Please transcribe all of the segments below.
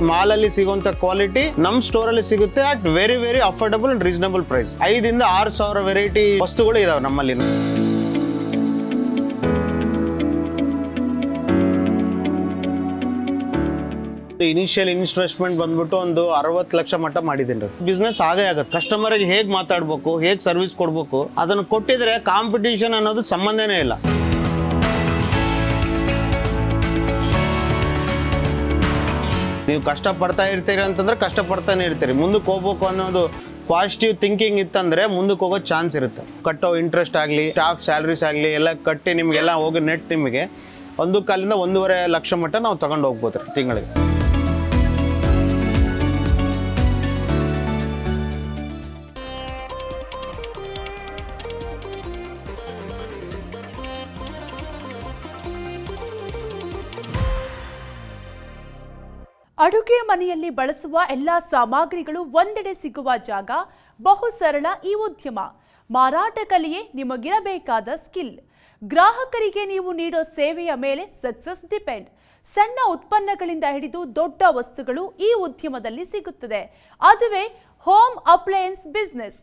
Mall ಅಲ್ಲಿ ಸಿಗುವಂತ quality ನಮ್ ಸ್ಟೋರ್ ಅಲ್ಲಿ ಸಿಗುತ್ತೆ at very very affordable and reasonable price. 5 ಇಂದ 6 ಸಾವಿರ ವೆರೈಟಿ ವಸ್ತುಗಳು ಇದಾವೆ ನಮ್ಮಲ್ಲಿ. ಇನಿಷಿಯಲ್ ಇನ್ವೆಸ್ಟ್ಮೆಂಟ್ ಬಂದ್ಬಿಟ್ಟು ಒಂದು 60 ಲಕ್ಷ ಮಟ್ಟ ಮಾಡಿದ್ದೀನಿ. ಬಿಸ್ನೆಸ್ ಆಗೇ ಆಗುತ್ತೆ. ಕಸ್ಟಮರ್ಗೆ ಹೇಗೆ ಮಾತಾಡ್ಬೇಕು, ಹೇಗೆ ಸರ್ವಿಸ್ ಕೊಡ್ಬೇಕು ಅದನ್ನು ಕೊಟ್ಟಿದ್ರೆ ಕಾಂಪಿಟೇಷನ್ ಅನ್ನೋದು ಸಂಬಂಧನೇ ಇಲ್ಲ. ನೀವು ಕಷ್ಟ ಪಡ್ತಾ ಇರ್ತೀರಿ ಅಂತಂದ್ರೆ ಕಷ್ಟ ಪಡ್ತಾನೆ ಇರ್ತೀರಿ. ಮುಂದಕ್ಕೆ ಹೋಗ್ಬೇಕು ಅನ್ನೋದು ಪಾಸಿಟಿವ್ ಥಿಂಕಿಂಗ್ ಇತ್ತಂದ್ರೆ ಮುಂದಕ್ಕೆ ಹೋಗೋ ಚಾನ್ಸ್ ಇರುತ್ತೆ. ಕಟ್ಟೋ ಇಂಟ್ರೆಸ್ಟ್ ಆಗಲಿ, ಸ್ಟಾಫ್ ಸ್ಯಾಲ್ರೀಸ್ ಆಗಲಿ ಎಲ್ಲ ಕಟ್ಟಿ ನಿಮಗೆಲ್ಲ ಹೋಗಿ ನೆಟ್ ನಿಮಗೆ 1.25 ಇಂದ 1.5 ಲಕ್ಷ ಮಟ್ಟ ನಾವು ತಗೊಂಡು ಹೋಗ್ಬೋದು ತಿಂಗಳಿಗೆ. ಅಡುಗೆ ಮನೆಯಲ್ಲಿ ಬಳಸುವ ಎಲ್ಲ ಸಾಮಗ್ರಿಗಳು ಒಂದೆಡೆ ಸಿಗುವ ಜಾಗ. ಬಹು ಸರಳ ಈ ಉದ್ಯಮ. ಮಾರಾಟ ಕಲೆಯೇ ನಿಮಗಿರಬೇಕಾದ ಸ್ಕಿಲ್. ಗ್ರಾಹಕರಿಗೆ ನೀವು ನೀಡೋ ಸೇವೆಯ ಮೇಲೆ ಸಕ್ಸಸ್ ಡಿಪೆಂಡ್. ಸಣ್ಣ ಉತ್ಪನ್ನಗಳಿಂದ ಹಿಡಿದು ದೊಡ್ಡ ವಸ್ತುಗಳು ಈ ಉದ್ಯಮದಲ್ಲಿ ಸಿಗುತ್ತದೆ. ಅದುವೇ ಹೋಮ್ ಅಪ್ಲಯನ್ಸ್ ಬಿಸ್ನೆಸ್.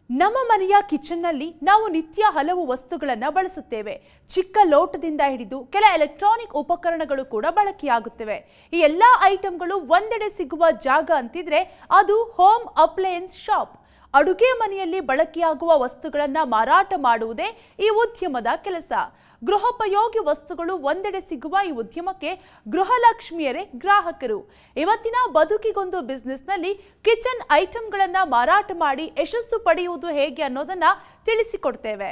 ನಮ್ಮ ಮನೆಯ ಕಿಚನ್ನಲ್ಲಿ ನಾವು ನಿತ್ಯ ಹಲವು ವಸ್ತುಗಳನ್ನು ಬಳಸುತ್ತೇವೆ. ಚಿಕ್ಕ ಲೋಟದಿಂದ ಹಿಡಿದು ಕೆಲ ಎಲೆಕ್ಟ್ರಾನಿಕ್ ಉಪಕರಣಗಳು ಕೂಡ ಬಳಕೆಯಾಗುತ್ತವೆ. ಈ ಎಲ್ಲ ಐಟಂಗಳು ಒಂದೆಡೆ ಸಿಗುವ ಜಾಗ ಅಂತಿದ್ರೆ ಅದು ಹೋಮ್ ಅಪ್ಲಯನ್ಸ್ ಶಾಪ್. ಅಡುಗೆ ಮನೆಯಲ್ಲಿ ಬಳಕೆಯಾಗುವ ವಸ್ತುಗಳನ್ನು ಮಾರಾಟ ಮಾಡುವುದೇ ಈ ಉದ್ಯಮದ ಕೆಲಸ. ಗೃಹೋಪಯೋಗಿ ವಸ್ತುಗಳು ಒಂದೆಡೆ ಸಿಗುವ ಈ ಉದ್ಯಮಕ್ಕೆ ಗೃಹಲಕ್ಷ್ಮಿಯರೇ ಗ್ರಾಹಕರು. ಇವತ್ತಿನ ಬದುಕಿಗೊಂದು ಬಿಸ್ನೆಸ್ನಲ್ಲಿ ಕಿಚನ್ ಐಟಂಗಳನ್ನು ಮಾರಾಟ ಮಾಡಿ ಯಶಸ್ಸು ಪಡೆಯುವುದು ಹೇಗೆ ಅನ್ನೋದನ್ನ ತಿಳಿಸಿಕೊಡ್ತೇವೆ.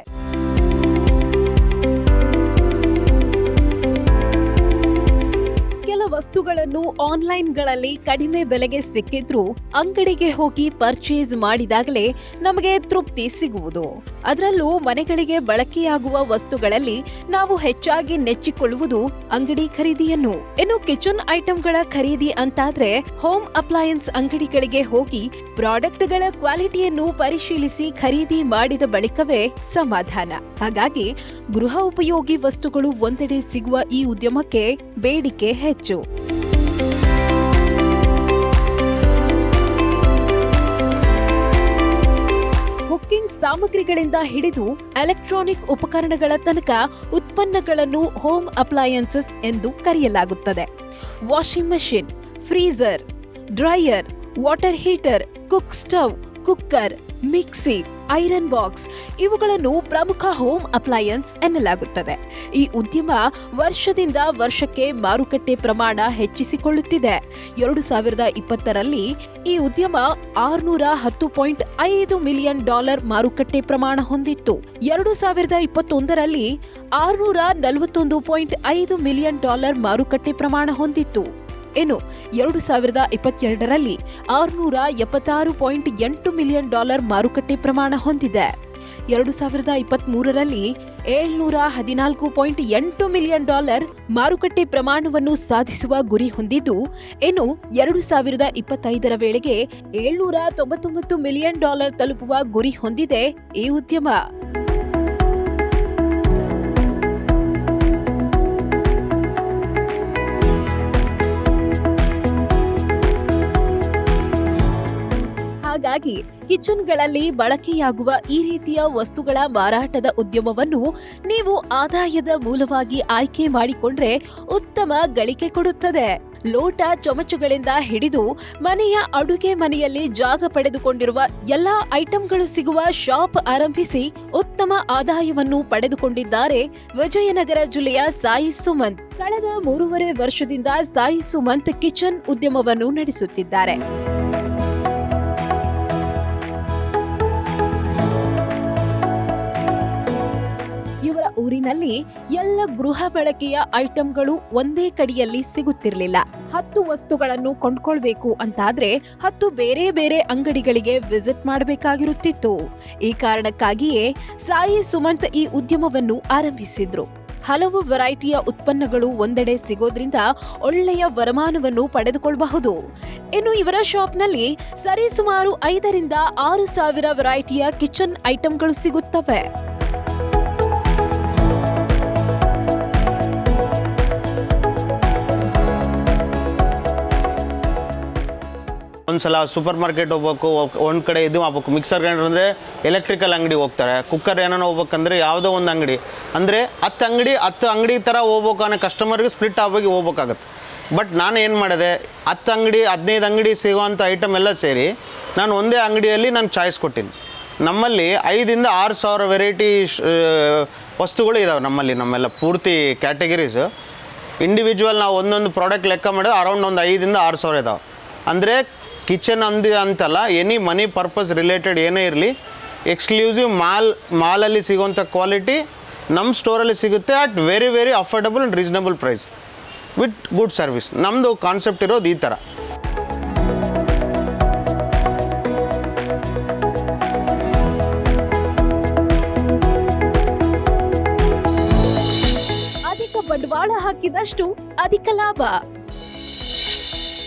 ಕೆಲ ವಸ್ತುಗಳನ್ನು ಆನ್ಲೈನ್ಗಳಲ್ಲಿ ಕಡಿಮೆ ಬೆಲೆಗೆ ಸಿಕ್ಕಿದ್ರೂ ಅಂಗಡಿಗೆ ಹೋಗಿ ಪರ್ಚೇಸ್ ಮಾಡಿದಾಗಲೇ ನಮಗೆ ತೃಪ್ತಿ ಸಿಗುವುದು. ಅದರಲ್ಲೂ ಮನೆಗಳಿಗೆ ಬಳಕೆಯಾಗುವ ವಸ್ತುಗಳಲ್ಲಿ ನಾವು ಹೆಚ್ಚಾಗಿ ನೆಚ್ಚಿಕೊಳ್ಳುವುದು ಅಂಗಡಿ ಖರೀದಿಯನ್ನು. ಇನ್ನು ಕಿಚನ್ ಐಟಂಗಳ ಖರೀದಿ ಅಂತಾದ್ರೆ ಹೋಮ್ ಅಪ್ಲಯನ್ಸ್ ಅಂಗಡಿಗಳಿಗೆ ಹೋಗಿ ಪ್ರಾಡಕ್ಟ್ಗಳ ಕ್ವಾಲಿಟಿಯನ್ನು ಪರಿಶೀಲಿಸಿ ಖರೀದಿ ಮಾಡಿದ ಬಳಿಕವೇ ಸಮಾಧಾನ. ಹಾಗಾಗಿ ಗೃಹ ಉಪಯೋಗಿ ವಸ್ತುಗಳು ಒಂದೆಡೆ ಸಿಗುವ ಈ ಉದ್ಯಮಕ್ಕೆ ಬೇಡಿಕೆ ಹೆಚ್ಚು. ಕುಕಿಂಗ್ ಸಾಮಗ್ರಿಗಳಿಂದ ಹಿಡಿದು ಎಲೆಕ್ಟ್ರಾನಿಕ್ ಉಪಕರಣಗಳ ತನಕ ಉತ್ಪನ್ನಗಳನ್ನು ಹೋಮ್ ಅಪ್ಲಯನ್ಸಸ್ ಎಂದು ಕರೆಯಲಾಗುತ್ತದೆ. Washing machine, freezer, dryer, water heater, cook stove, cooker, mixie, iron box ಇವುಗಳನ್ನು ಪ್ರಮುಖ ಹೋಮ್ ಅಪ್ಲಯನ್ಸ್ ಎನ್ನಲಾಗುತ್ತದೆ. ಈ ಉದ್ಯಮ ವರ್ಷದಿಂದ ವರ್ಷಕ್ಕೆ ಮಾರುಕಟ್ಟೆ ಪ್ರಮಾಣ ಹೆಚ್ಚಿಸಿಕೊಳ್ಳುತ್ತಿದೆ. 2020ರಲ್ಲಿ ಈ ಉದ್ಯಮ $610.5 ಮಿಲಿಯನ್ ಮಾರುಕಟ್ಟೆ ಪ್ರಮಾಣ ಹೊಂದಿತ್ತು. 2021ರಲ್ಲಿ $641.5 ಮಿಲಿಯನ್ ಮಾರುಕಟ್ಟೆ ಪ್ರಮಾಣ ಹೊಂದಿತ್ತು. ಇನ್ನು 2022ರಲ್ಲಿ $676.8 ಮಿಲಿಯನ್ ಮಾರುಕಟ್ಟೆ ಪ್ರಮಾಣ ಹೊಂದಿದೆ. 2023ರಲ್ಲಿ $714.8 ಮಿಲಿಯನ್ ಮಾರುಕಟ್ಟೆ ಪ್ರಮಾಣವನ್ನು ಸಾಧಿಸುವ ಗುರಿ ಹೊಂದಿದ್ದು, ಇನ್ನು 2025ರ ವೇಳೆಗೆ $799 ಮಿಲಿಯನ್ ತಲುಪುವ ಗುರಿ ಹೊಂದಿದೆ ಈ ಉದ್ಯಮ. ಹಾಗಾಗಿ ಕಿಚನ್ಗಳಲ್ಲಿ ಬಳಕೆಯಾಗುವ ಈ ರೀತಿಯ ವಸ್ತುಗಳ ಮಾರಾಟದ ಉದ್ಯಮವನ್ನು ನೀವು ಆದಾಯದ ಮೂಲವಾಗಿ ಆಯ್ಕೆ ಮಾಡಿಕೊಂಡ್ರೆ ಉತ್ತಮ ಗಳಿಕೆ ಕೊಡುತ್ತದೆ. ಲೋಟ ಚಮಚಗಳಿಂದ ಹಿಡಿದು ಮನೆಯ ಅಡುಗೆ ಮನೆಯಲ್ಲಿ ಜಾಗ ಪಡೆದುಕೊಂಡಿರುವ ಎಲ್ಲಾ ಐಟಂಗಳು ಸಿಗುವ ಶಾಪ್ ಆರಂಭಿಸಿ ಉತ್ತಮ ಆದಾಯವನ್ನು ಪಡೆದುಕೊಂಡಿದ್ದಾರೆ ವಿಜಯನಗರ ಜಿಲ್ಲೆಯ ಸಾಯಿ ಸುಮಂತ್. ಕಳೆದ 3.5 ವರ್ಷದಿಂದ ಸಾಯಿ ಸುಮಂತ್ ಕಿಚನ್ ಉದ್ಯಮವನ್ನು ನಡೆಸುತ್ತಿದ್ದಾರೆ. ಇವರ ಊರಿನಲ್ಲಿ ಎಲ್ಲ ಗೃಹ ಬಳಕೆಯ ಐಟಂಗಳು ಒಂದೇ ಕಡೆಯಲ್ಲಿ ಸಿಗುತ್ತಿರಲಿಲ್ಲ. 10 ವಸ್ತುಗಳನ್ನು ಕೊಂಡ್ಕೊಳ್ಬೇಕು ಅಂತಾದ್ರೆ 10 ಬೇರೆ ಬೇರೆ ಅಂಗಡಿಗಳಿಗೆ ವಿಸಿಟ್ ಮಾಡಬೇಕಾಗಿರುತ್ತಿತ್ತು. ಈ ಕಾರಣಕ್ಕಾಗಿಯೇ ಸಾಯಿ ಸುಮಂತ್ ಈ ಉದ್ಯಮವನ್ನು ಆರಂಭಿಸಿದ್ರು. ಹಲವು ವೆರೈಟಿಯ ಉತ್ಪನ್ನಗಳು ಒಂದೆಡೆ ಸಿಗೋದ್ರಿಂದ ಒಳ್ಳೆಯ ವರಮಾನವನ್ನು ಪಡೆದುಕೊಳ್ಳಬಹುದು. ಇನ್ನು ಇವರ ಶಾಪ್ನಲ್ಲಿ ಸರಿಸುಮಾರು 5 ರಿಂದ 6 ಸಾವಿರ ವೆರೈಟಿಯ ಕಿಚನ್ ಐಟಂಗಳು ಸಿಗುತ್ತವೆ. ಒಂದ್ಸಲ ಸೂಪರ್ ಮಾರ್ಕೆಟ್ ಹೋಗ್ಬೇಕು, ಒಂದು ಕಡೆ ಇದು ಆಗ್ಬೇಕು, ಮಿಕ್ಸರ್ ಗ್ರೈಂಡರ್ ಅಂದರೆ ಎಲೆಕ್ಟ್ರಿಕಲ್ ಅಂಗಡಿ ಹೋಗ್ತಾರೆ, ಕುಕ್ಕರ್ ಏನೋ ಹೋಗ್ಬೇಕಂದ್ರೆ ಯಾವುದೋ ಒಂದು ಅಂಗಡಿ ಅಂದರೆ 10 ಅಂಗಡಿ ಥರ ಹೋಗ್ಬೇಕು ಅನ್ನೋ ಕಸ್ಟಮರ್ಗೆ ಸ್ಪ್ಲಿಟ್ ಆಗಿ ಹೋಗ್ಬೇಕಾಗತ್ತೆ. ಬಟ್ ನಾನು ಏನು ಮಾಡಿದೆ, 10 ಅಂಗಡಿ 15 ಅಂಗಡಿ ಸಿಗೋವಂಥ ಐಟಮ್ ಎಲ್ಲ ಸೇರಿ ನಾನು ಒಂದೇ ಅಂಗಡಿಯಲ್ಲಿ ನಾನು ಚಾಯ್ಸ್ ಕೊಟ್ಟಿನಿ. ನಮ್ಮಲ್ಲಿ 5,000 to 6,000 ವೆರೈಟಿ ವಸ್ತುಗಳು ಇದ್ದಾವೆ ನಮ್ಮೆಲ್ಲ ಪೂರ್ತಿ ಕ್ಯಾಟಗರೀಸು. ಇಂಡಿವಿಜುವಲ್ ನಾವು ಒಂದೊಂದು ಪ್ರಾಡಕ್ಟ್ ಲೆಕ್ಕ ಮಾಡಿದ್ರೆ ಅರೌಂಡ್ ಒಂದು 5,000 to 6,000 ಇದ್ದಾವೆ. ಅಂದರೆ ಕಿಚನ್ ಅಂತಲ್ಲ, ಎನಿ ಮನಿ ಪರ್ಪಸ್ ರಿಲೇಟೆಡ್ ಏನೇ ಇರಲಿ, ಎಕ್ಸ್ಕ್ಲೂಸಿವ್ ಮಾಲಲ್ಲಿ ಸಿಗೋಂಥ ಕ್ವಾಲಿಟಿ ನಮ್ಮ ಸ್ಟೋರಲ್ಲಿ ಸಿಗುತ್ತೆ at very very affordable and reasonable price with good service. ನಮ್ಮದು ಕಾನ್ಸೆಪ್ಟ್ ಇರೋದು ಈ ಥರ. ಅಧಿಕ ಬಂಡವಾಳ ಹಾಕಿದಷ್ಟು ಅಧಿಕ ಲಾಭ.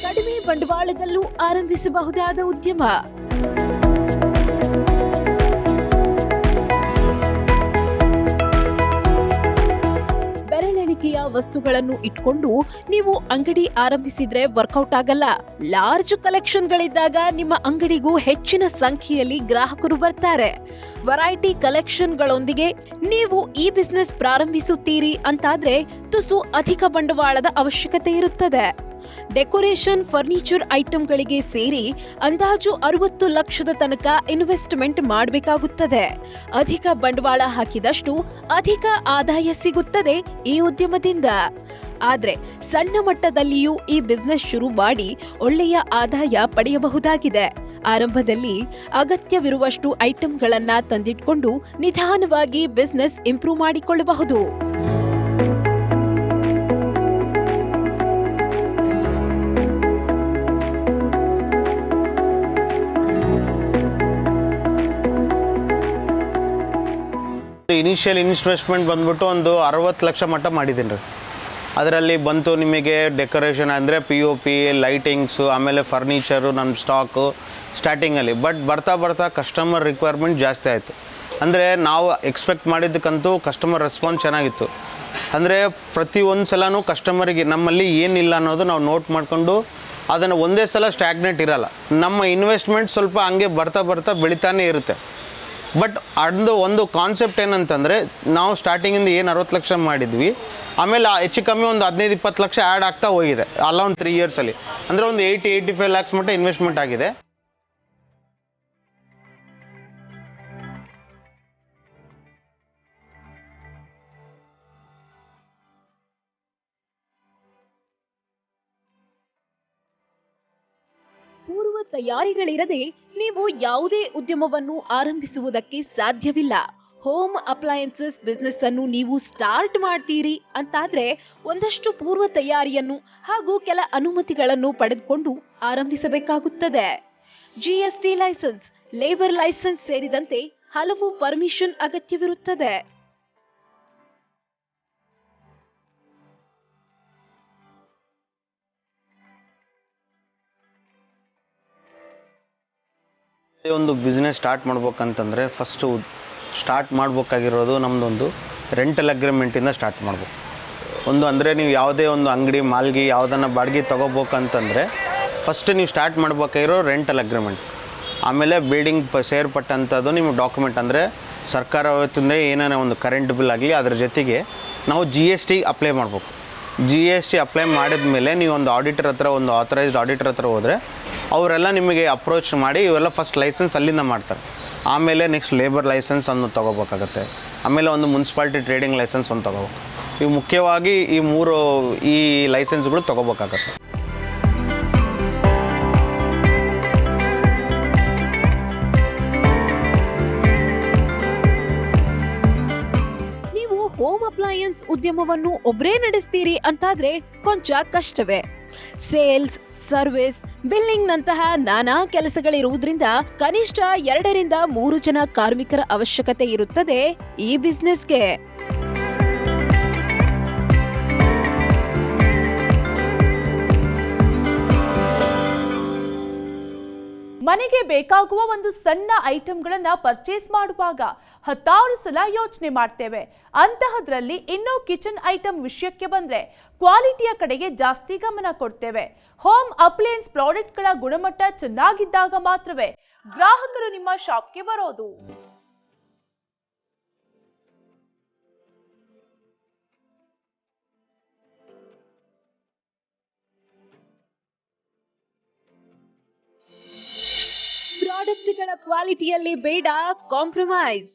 ಕಡಿಮೆ ಬಂಡವಾಳದಲ್ಲೂ ಆರಂಭಿಸಬಹುದಾದ ಉದ್ಯಮ. ಬೆರಳೆಣಿಕೆಯ ವಸ್ತುಗಳನ್ನು ಇಟ್ಕೊಂಡು ನೀವು ಅಂಗಡಿ ಆರಂಭಿಸಿದ್ರೆ ವರ್ಕೌಟ್ ಆಗಲ್ಲ. ಲಾರ್ಜ್ ಕಲೆಕ್ಷನ್ಗಳಿದ್ದಾಗ ನಿಮ್ಮ ಅಂಗಡಿಗೂ ಹೆಚ್ಚಿನ ಸಂಖ್ಯೆಯಲ್ಲಿ ಗ್ರಾಹಕರು ಬರ್ತಾರೆ. ವೆರೈಟಿ ಕಲೆಕ್ಷನ್ಗಳೊಂದಿಗೆ ನೀವು ಈ ಬಿಸ್ನೆಸ್ ಪ್ರಾರಂಭಿಸುತ್ತೀರಿ ಅಂತಾದ್ರೆ ತುಸು ಅಧಿಕ ಬಂಡವಾಳದ ಅವಶ್ಯಕತೆ ಇರುತ್ತದೆ. ಡೆಕೋರೇಷನ್ ಫರ್ನಿಚರ್ ಐಟಂಗಳಿಗೆ ಸೇರಿ ಅಂದಾಜು 60 ಲಕ್ಷದ ತನಕ ಇನ್ವೆಸ್ಟ್ಮೆಂಟ್ ಮಾಡಬೇಕಾಗುತ್ತದೆ. ಅಧಿಕ ಬಂಡವಾಳ ಹಾಕಿದಷ್ಟು ಅಧಿಕ ಆದಾಯ ಸಿಗುತ್ತದೆ ಈ ಉದ್ಯಮದಿಂದ. ಆದ್ರೆ ಸಣ್ಣ ಮಟ್ಟದಲ್ಲಿಯೂ ಈ ಬಿಸ್ನೆಸ್ ಶುರು ಮಾಡಿ ಒಳ್ಳೆಯ ಆದಾಯ ಪಡೆಯಬಹುದಾಗಿದೆ. ಆರಂಭದಲ್ಲಿ ಅಗತ್ಯವಿರುವಷ್ಟು ಐಟಂಗಳನ್ನ ತಂದಿಟ್ಕೊಂಡು ನಿಧಾನವಾಗಿ ಬಿಸ್ನೆಸ್ ಇಂಪ್ರೂವ್ ಮಾಡಿಕೊಳ್ಳಬಹುದು. ಇನಿಷಿಯಲ್ ಇನ್ವೆಸ್ಟ್ಮೆಂಟ್ ಬಂದ್ಬಿಟ್ಟು ಒಂದು 60 ಲಕ್ಷ ಮಟ್ಟ ಮಾಡಿದ್ದೀನಿ ರೀ. ಅದರಲ್ಲಿ ಬಂತು ನಿಮಗೆ ಡೆಕೋರೇಷನ್ ಅಂದರೆ POP, ಲೈಟಿಂಗ್ಸು, ಆಮೇಲೆ ಫರ್ನಿಚರು, ನಮ್ಮ ಸ್ಟಾಕು ಸ್ಟಾರ್ಟಿಂಗಲ್ಲಿ. ಬಟ್ ಬರ್ತಾ ಕಸ್ಟಮರ್ ರಿಕ್ವೈರ್ಮೆಂಟ್ ಜಾಸ್ತಿ ಆಯಿತು. ಅಂದರೆ ನಾವು ಎಕ್ಸ್ಪೆಕ್ಟ್ ಮಾಡಿದ್ದಕ್ಕಂತೂ ಕಸ್ಟಮರ್ ರೆಸ್ಪಾನ್ಸ್ ಚೆನ್ನಾಗಿತ್ತು. ಅಂದರೆ ಪ್ರತಿಯೊಂದು ಸಲನೂ ಕಸ್ಟಮರಿಗೆ ನಮ್ಮಲ್ಲಿ ಏನಿಲ್ಲ ಅನ್ನೋದು ನಾವು ನೋಟ್ ಮಾಡಿಕೊಂಡು ಅದನ್ನು ಒಂದೇ ಸಲ ಸ್ಟ್ಯಾಗ್ನೆಟ್ ಇರಲ್ಲ. ನಮ್ಮ ಇನ್ವೆಸ್ಟ್ಮೆಂಟ್ ಸ್ವಲ್ಪ ಹಂಗೆ ಬರ್ತಾ ಬೆಳಿತಾನೆ ಇರುತ್ತೆ. ಬಟ್ ಅದು ಒಂದು ಕಾನ್ಸೆಪ್ಟ್ ಏನಂತಂದರೆ, ನಾವು ಸ್ಟಾರ್ಟಿಂಗಿಂದ ಏನು 60 ಲಕ್ಷ ಮಾಡಿದ್ವಿ, ಆಮೇಲೆ ಹೆಚ್ಚು ಕಮ್ಮಿ ಒಂದು 15-20 ಲಕ್ಷ ಆ್ಯಡ್ ಆಗ್ತಾ ಹೋಗಿದೆ ಅಲೌಂಡ್ 3 ಇಯರ್ಸಲ್ಲಿ. ಅಂದರೆ ಒಂದು 80-85 ಲ್ಯಾಕ್ಸ್ ಮಟ್ಟ ಇನ್ವೆಸ್ಟ್ಮೆಂಟ್ ಆಗಿದೆ. ಪೂರ್ವ ತಯಾರಿಗಳಿರದೆ ನೀವು ಯಾವುದೇ ಉದ್ಯಮವನ್ನು ಆರಂಭಿಸುವುದಕ್ಕೆ ಸಾಧ್ಯವಿಲ್ಲ. ಹೋಮ್ ಅಪ್ಲಯನ್ಸಸ್ ಬಿಸ್ನೆಸ್ ಅನ್ನು ನೀವು ಸ್ಟಾರ್ಟ್ ಮಾಡ್ತೀರಿ ಅಂತಾದ್ರೆ ಒಂದಷ್ಟು ಪೂರ್ವ ತಯಾರಿಯನ್ನು ಹಾಗೂ ಕೆಲ ಅನುಮತಿಗಳನ್ನು ಪಡೆದುಕೊಂಡು ಆರಂಭಿಸಬೇಕಾಗುತ್ತದೆ. GST ಲೈಸೆನ್ಸ್, ಲೇಬರ್ ಲೈಸೆನ್ಸ್ ಸೇರಿದಂತೆ ಹಲವು ಪರ್ಮಿಷನ್ ಅಗತ್ಯವಿರುತ್ತದೆ. ಒಂದು ಬಿಸ್ನೆಸ್ ಸ್ಟಾರ್ಟ್ ಮಾಡ್ಬೇಕಂತಂದರೆ ಫಸ್ಟು ಸ್ಟಾರ್ಟ್ ಮಾಡಬೇಕಾಗಿರೋದು ನಮ್ಮದೊಂದು ರೆಂಟಲ್ ಅಗ್ರಿಮೆಂಟಿಂದ ಸ್ಟಾರ್ಟ್ ಮಾಡಬೇಕು. ಅಂದರೆ ನೀವು ಯಾವುದೇ ಒಂದು ಅಂಗಡಿ ಮಾಲ್ಗಿ ಯಾವುದನ್ನು ಬಾಡಿಗೆ ತೊಗೋಬೇಕಂತಂದರೆ ಫಸ್ಟ್ ನೀವು ಸ್ಟಾರ್ಟ್ ಮಾಡಬೇಕಾಗಿರೋ ರೆಂಟಲ್ ಅಗ್ರಿಮೆಂಟ್. ಆಮೇಲೆ ಬಿಲ್ಡಿಂಗ್ ಸೇರ್ಪಟ್ಟಂಥದ್ದು ನಿಮ್ಮ ಡಾಕ್ಯುಮೆಂಟ್, ಅಂದರೆ ಸರ್ಕಾರ ವತಿಯಿಂದ ಏನಾರ ಒಂದು ಕರೆಂಟ್ ಬಿಲ್ ಆಗಲಿ ಅದ್ರ ಜೊತೆಗೆ ನಾವು GST ಅಪ್ಲೈ ಮಾಡಬೇಕು. GST ಅಪ್ಲೈ ಮಾಡಿದ ಮೇಲೆ ನೀವು ಒಂದು ಆಡಿಟರ್ ಹತ್ರ, ಒಂದು ಆಥರೈಸ್ಡ್ ಆಡಿಟರ್ ಹತ್ರ ಹೋದರೆ ಅವರೆಲ್ಲ ನಿಮಗೆ ಅಪ್ರೋಚ್ ಮಾಡಿ ಇವೆಲ್ಲ ಫಸ್ಟ್ ಲೈಸೆನ್ಸ್ ಅಲ್ಲಿಂದ ಮಾಡ್ತಾರೆ. ಆಮೇಲೆ ನೆಕ್ಸ್ಟ್ ಲೇಬರ್ ಲೈಸೆನ್ಸ್ ಅನ್ನು ತೊಗೋಬೇಕಾಗತ್ತೆ. ಆಮೇಲೆ ಒಂದು ಮುನ್ಸಿಪಾಲ್ಟಿ ಟ್ರೇಡಿಂಗ್ ಲೈಸೆನ್ಸ್ ಒಂದು ತೊಗೋಬೇಕು. ಇವು ಮುಖ್ಯವಾಗಿ ಈ 3 ಲೈಸೆನ್ಸ್ಗಳು ತೊಗೋಬೇಕಾಗತ್ತೆ. ನೀವು ಹೋಮ್ ಅಪ್ಲಯನ್ಸ್ ಉದ್ಯಮವನ್ನು ಒಬ್ಬರೇ ನಡೆಸ್ತೀರಿ ಅಂತಾದ್ರೆ ಕೊಂಚ ಕಷ್ಟವೇ. ಸೇಲ್ಸ್, ಸರ್ವಿಸ್, ಬಿಲ್ಲಿಂಗ್ ನಂತಹ ನಾನಾ ಕೆಲಸಗಳಿರುವುದರಿಂದ ಕನಿಷ್ಠ 2 ರಿಂದ 3 ಜನ ಕಾರ್ಮಿಕರ ಅವಶ್ಯಕತೆ ಇರುತ್ತದೆ ಈ ಬಿಸ್ನೆಸ್ಗೆ. ಮನೆಗೆ ಬೇಕಾಗುವ ಒಂದು ಸಣ್ಣ ಐಟಂಗಳನ್ನ ಪರ್ಚೇಸ್ ಮಾಡುವಾಗ 10,000 ಸಲ ಯೋಚನೆ ಮಾಡ್ತೇವೆ. ಅಂತಹದ್ರಲ್ಲಿ ಇನ್ನು ಕಿಚನ್ ಐಟಮ್ ವಿಷಯಕ್ಕೆ ಬಂದ್ರೆ ಕ್ವಾಲಿಟಿಯ ಕಡೆಗೆ ಜಾಸ್ತಿ ಗಮನ ಕೊಡ್ತೇವೆ. ಹೋಮ್ ಅಪ್ಲಯನ್ಸ್ ಪ್ರಾಡಕ್ಟ್ಗಳ ಗುಣಮಟ್ಟ ಚೆನ್ನಾಗಿದ್ದಾಗ ಮಾತ್ರವೇ ಗ್ರಾಹಕರು ನಿಮ್ಮ ಶಾಪ್ಗೆ ಬರೋದು. ಪ್ರಾಡಕ್ಟ್ಗಳ ಕ್ವಾಲಿಟಿಯಲ್ಲಿ ಬೇಡ ಕಾಂಪ್ರಮೈಸ್.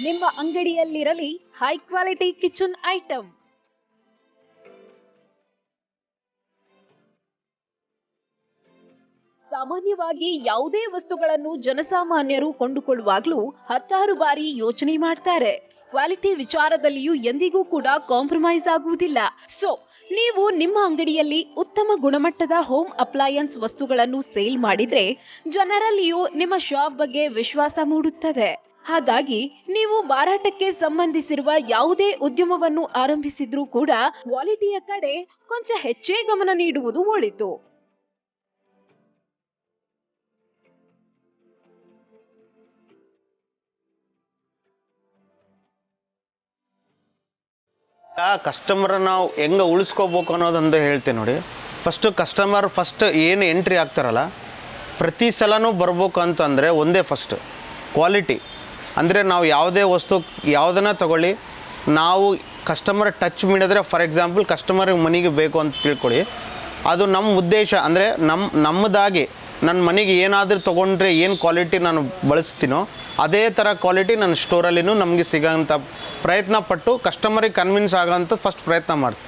ನಿಮ್ಮ ಅಂಗಡಿಯಲ್ಲಿರಲಿ ಹೈ ಕ್ವಾಲಿಟಿ ಕಿಚನ್ ಐಟಮ್. ಸಾಮಾನ್ಯವಾಗಿ ಯಾವುದೇ ವಸ್ತುಗಳನ್ನು ಜನಸಾಮಾನ್ಯರು ಕೊಂಡುಕೊಳ್ಳುವಾಗಲೂ 10 ಬಾರಿ ಯೋಚನೆ ಮಾಡ್ತಾರೆ. ಕ್ವಾಲಿಟಿ ವಿಚಾರದಲ್ಲಿಯೂ ಎಂದಿಗೂ ಕೂಡ ಕಾಂಪ್ರಮೈಸ್ ಆಗುವುದಿಲ್ಲ. ಸೊ ನೀವು ನಿಮ್ಮ ಅಂಗಡಿಯಲ್ಲಿ ಉತ್ತಮ ಗುಣಮಟ್ಟದ ಹೋಮ್ ಅಪ್ಲಯನ್ಸ್ ವಸ್ತುಗಳನ್ನು ಸೇಲ್ ಮಾಡಿದ್ರೆ ಜನರಲ್ಲಿಯೂ ನಿಮ್ಮ ಶಾಪ್ ಬಗ್ಗೆ ವಿಶ್ವಾಸ ಮೂಡುತ್ತದೆ. ಹಾಗಾಗಿ ನೀವು ಮಾರಾಟಕ್ಕೆ ಸಂಬಂಧಿಸಿರುವ ಯಾವುದೇ ಉದ್ಯಮವನ್ನು ಆರಂಭಿಸಿದ್ರೂ ಕೂಡ ಕ್ವಾಲಿಟಿಯ ಕಡೆ ಕೊಂಚ ಹೆಚ್ಚೇ ಗಮನ ನೀಡುವುದು ಒಳಿತು. ಕಸ್ಟಮರ್ ನಾವು ಹೆಂಗೆ ಉಳಿಸ್ಕೋಬೇಕು ಅನ್ನೋದೊಂದು ಹೇಳ್ತೀನಿ ನೋಡಿ. ಕಸ್ಟಮರ್ ಏನು ಎಂಟ್ರಿ ಆಗ್ತಾರಲ್ಲ, ಪ್ರತಿ ಸಲನೂ ಬರ್ಬೇಕು ಅಂತಂದರೆ ಒಂದೇ ಫಸ್ಟ್ ಕ್ವಾಲಿಟಿ. ಅಂದರೆ ನಾವು ಯಾವುದೇ ವಸ್ತು ಯಾವುದನ್ನ ತಗೊಳ್ಳಿ, ನಾವು ಕಸ್ಟಮರ್ ಟಚ್ ಮಾಡಿದ್ರೆ, ಫಾರ್ ಎಕ್ಸಾಂಪಲ್ ಕಸ್ಟಮರ್ ಮನೆಗೆ ಬೇಕು ಅಂತ ತಿಳ್ಕೊಳ್ಳಿ, ಅದು ನಮ್ಮ ಉದ್ದೇಶ. ಅಂದರೆ ನಮ್ಮದಾಗಿ ನನ್ನ ಮನೆಗೆ ಏನಾದರೂ ತೊಗೊಂಡ್ರೆ ಏನು ಕ್ವಾಲಿಟಿ ನಾನು ಬಳಸ್ತೀನೋ ಅದೇ ಥರ ಕ್ವಾಲಿಟಿ ನನ್ನ ಸ್ಟೋರಲ್ಲಿನೂ ನಮಗೆ ಸಿಗೋಂಥ ಪ್ರಯತ್ನ ಪಟ್ಟು ಕಸ್ಟಮರಿಗೆ ಕನ್ವಿನ್ಸ್ ಆಗೋಂಥ ಫಸ್ಟ್ ಪ್ರಯತ್ನ ಮಾಡ್ತೀನಿ.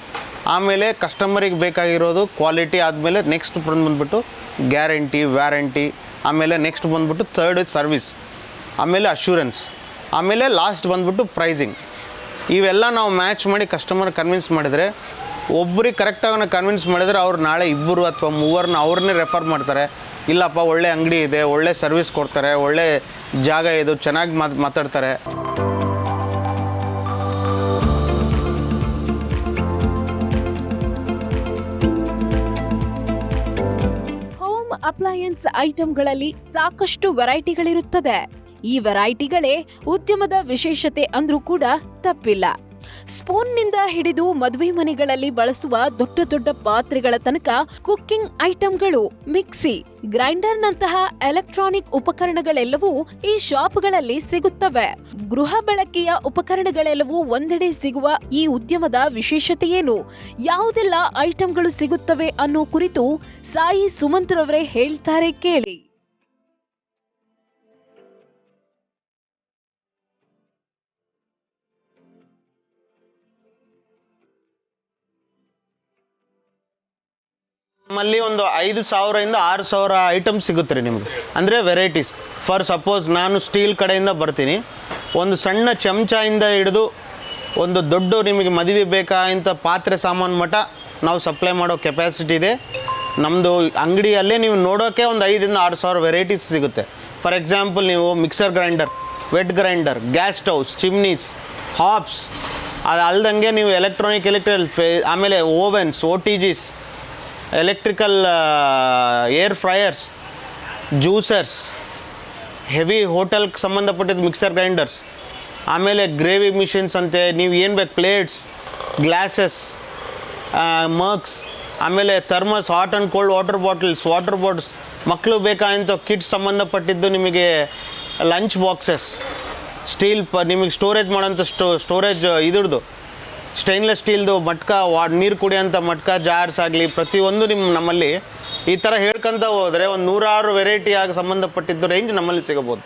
ಆಮೇಲೆ ಕಸ್ಟಮರಿಗೆ ಬೇಕಾಗಿರೋದು ಕ್ವಾಲಿಟಿ ಆದಮೇಲೆ ನೆಕ್ಸ್ಟ್ ಬಂದುಬಿಟ್ಟು ಗ್ಯಾರಂಟಿ, ವ್ಯಾರಂಟಿ, ಆಮೇಲೆ ನೆಕ್ಸ್ಟ್ ಬಂದುಬಿಟ್ಟು ಥರ್ಡ್ ಸರ್ವಿಸ್, ಆಮೇಲೆ ಅಶ್ಯೂರೆನ್ಸ್, ಆಮೇಲೆ ಲಾಸ್ಟ್ ಬಂದುಬಿಟ್ಟು ಪ್ರೈಸಿಂಗ್. ಇವೆಲ್ಲ ನಾವು ಮ್ಯಾಚ್ ಮಾಡಿ ಕಸ್ಟಮರ್ ಕನ್ವಿನ್ಸ್ ಮಾಡಿದರೆ, ಒಬ್ಬರಿಗೆ ಕರೆಕ್ಟಾಗಿ ಕನ್ವಿನ್ಸ್ ಮಾಡಿದರೆ ಅವ್ರು ನಾಳೆ 2 ಅಥವಾ 3 ಅವ್ರನ್ನೇ ರೆಫರ್ ಮಾಡ್ತಾರೆ. ಇಲ್ಲಪ್ಪ ಒಳ್ಳೆ ಅಂಗಡಿ ಇದೆ, ಒಳ್ಳೆ ಸರ್ವಿಸ್ ಕೊಡ್ತಾರೆ, ಒಳ್ಳೆ ಜಾಗ ಇದು, ಚೆನ್ನಾಗಿ ಮಾತಾಡ್ತಾರೆ. ಹೋಮ್ ಅಪ್ಲಯನ್ಸ್ ಐಟಂಗಳಲ್ಲಿ ಸಾಕಷ್ಟು ವೆರೈಟಿಗಳಿರುತ್ತದೆ. ಈ ವೆರೈಟಿಗಳೇ ಉದ್ಯಮದ ವಿಶೇಷತೆ ಅಂದ್ರೂ ಕೂಡ ತಪ್ಪಿಲ್ಲ. ಸ್ಪೂನ್ನಿಂದ ಹಿಡಿದು ಮದುವೆ ಮನೆಗಳಲ್ಲಿ ಬಳಸುವ ದೊಡ್ಡ ದೊಡ್ಡ ಪಾತ್ರೆಗಳ ತನಕ ಕುಕ್ಕಿಂಗ್ ಐಟಂಗಳು, ಮಿಕ್ಸಿ, ಗ್ರೈಂಡರ್ನಂತಹ ಎಲೆಕ್ಟ್ರಾನಿಕ್ ಉಪಕರಣಗಳೆಲ್ಲವೂ ಈ ಶಾಪ್ಗಳಲ್ಲಿ ಸಿಗುತ್ತವೆ. ಗೃಹ ಬಳಕೆಯ ಉಪಕರಣಗಳೆಲ್ಲವೂ ಒಂದೆಡೆ ಸಿಗುವ ಈ ಉದ್ಯಮದ ವಿಶೇಷತೆಯೇನು, ಯಾವುದೆಲ್ಲ ಐಟಂಗಳು ಸಿಗುತ್ತವೆ ಅನ್ನೋ ಕುರಿತು ಸಾಯಿ ಸುಮಂತ್ ರವರೇ ಹೇಳ್ತಾರೆ, ಕೇಳಿ. ನಮ್ಮಲ್ಲಿ ಒಂದು 5,000 ಇಂದ 6,000 ಐಟಮ್ಸ್ ಸಿಗುತ್ತೆ ರೀ ನಿಮಗೆ. ಅಂದರೆ ವೆರೈಟೀಸ್. ಫಾರ್ ಸಪೋಸ್ ನಾನು ಸ್ಟೀಲ್ ಕಡೆಯಿಂದ ಬರ್ತೀನಿ, ಒಂದು ಸಣ್ಣ ಚಮಚದಿಂದ ಹಿಡಿದು ಒಂದು ದೊಡ್ಡ ನಿಮಗೆ ಮದುವೆ ಬೇಕಾ ಇಂಥ ಪಾತ್ರೆ ಸಾಮಾನು ಮಟ್ಟ ನಾವು ಸಪ್ಲೈ ಮಾಡೋ ಕೆಪಾಸಿಟಿ ಇದೆ ನಮ್ಮದು. ಅಂಗಡಿಯಲ್ಲೇ ನೀವು ನೋಡೋಕ್ಕೆ ಒಂದು 5,000 ಇಂದ 6,000 ವೆರೈಟೀಸ್ ಸಿಗುತ್ತೆ. ಫಾರ್ ಎಕ್ಸಾಂಪಲ್ ನೀವು mixer grinder, wet grinder, gas stoves, chimneys, hobs, ಅದು ಅಲ್ದಂಗೆ ನೀವು ಎಲೆಕ್ಟ್ರಿಕಲ್, ಆಮೇಲೆ ovens, OTGs, electrical air fryers, juicers, heavy ಹೋಟೆಲ್ಗೆ ಸಂಬಂಧಪಟ್ಟಿದ್ದು ಮಿಕ್ಸರ್ ಗ್ರೈಂಡರ್ಸ್, ಆಮೇಲೆ ಗ್ರೇವಿ ಮಿಷಿನ್ಸ್ ಅಂತೆ, ನೀವು ಏನು ಬೇಕು ಪ್ಲೇಟ್ಸ್, ಗ್ಲಾಸಸ್, ಮಗ್ಸ್, ಆಮೇಲೆ thermos, hot and cold water bottles, ಮಕ್ಕಳು ಬೇಕಾದಂಥ ಕಿಟ್ಸ್ ಸಂಬಂಧಪಟ್ಟಿದ್ದು, ನಿಮಗೆ ಲಂಚ್ ಬಾಕ್ಸಸ್, ಸ್ಟೀಲ್ ನಿಮಗೆ ಸ್ಟೋರೇಜ್ ಮಾಡೋಂಥ ಸ್ಟೋರೇಜ್ ಇದ್ರದ್ದು ಸ್ಟೈನ್ಲೆಸ್ ಸ್ಟೀಲ್ದು ಮಟ್ಕ, ನೀರು ಕುಡಿಯೋಂಥ ಮಟ್ಕ, ಜಾರ್ಸ್ ಆಗಲಿ, ಪ್ರತಿಯೊಂದು ನಮ್ಮಲ್ಲಿ ಈ ಥರ ಹೇಳ್ಕೊಂತ ಹೋದರೆ ಒಂದು 106 ವೆರೈಟಿ ಆಗಿ ಸಂಬಂಧಪಟ್ಟಿದ್ದು ರೇಂಜ್ ನಮ್ಮಲ್ಲಿ ಸಿಗಬಹುದು.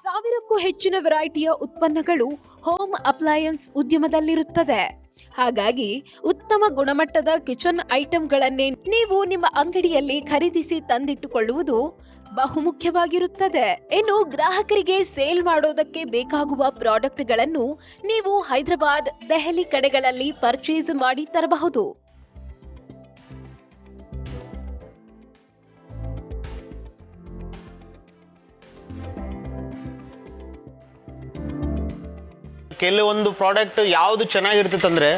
ಸಾವಿರಕ್ಕೂ ಹೆಚ್ಚಿನ ವೆರೈಟಿಯ ಉತ್ಪನ್ನಗಳು ಹೋಮ್ ಅಪ್ಲಯನ್ಸ್ ಉದ್ಯಮದಲ್ಲಿರುತ್ತದೆ. ಹಾಗಾಗಿ ಉತ್ತಮ ಗುಣಮಟ್ಟದ ಕಿಚನ್ ಐಟಂಗಳನ್ನೇ ನೀವು ನಿಮ್ಮ ಅಂಗಡಿಯಲ್ಲಿ ಖರೀದಿಸಿ ತಂದಿಟ್ಟುಕೊಳ್ಳುವುದು ಬಹುಮುಖ್ಯವಾಗಿರುತ್ತದೆ. ಇನ್ನು ಗ್ರಾಹಕರಿಗೆ ಸೇಲ್ ಮಾಡೋದಕ್ಕೆ ಬೇಕಾಗುವ ಪ್ರಾಡಕ್ಟ್ಗಳನ್ನು ನೀವು ಹೈದರಾಬಾದ್, ದೆಹಲಿ ಕಡೆಗಳಲ್ಲಿ ಪರ್ಚೇಸ್ ಮಾಡಿ ತರಬಹುದು. ಕೆಲವೊಂದು ಪ್ರಾಡಕ್ಟ್ ಯಾವುದು ಚೆನ್ನಾಗಿರ್ತೈತೆ ಅಂದರೆ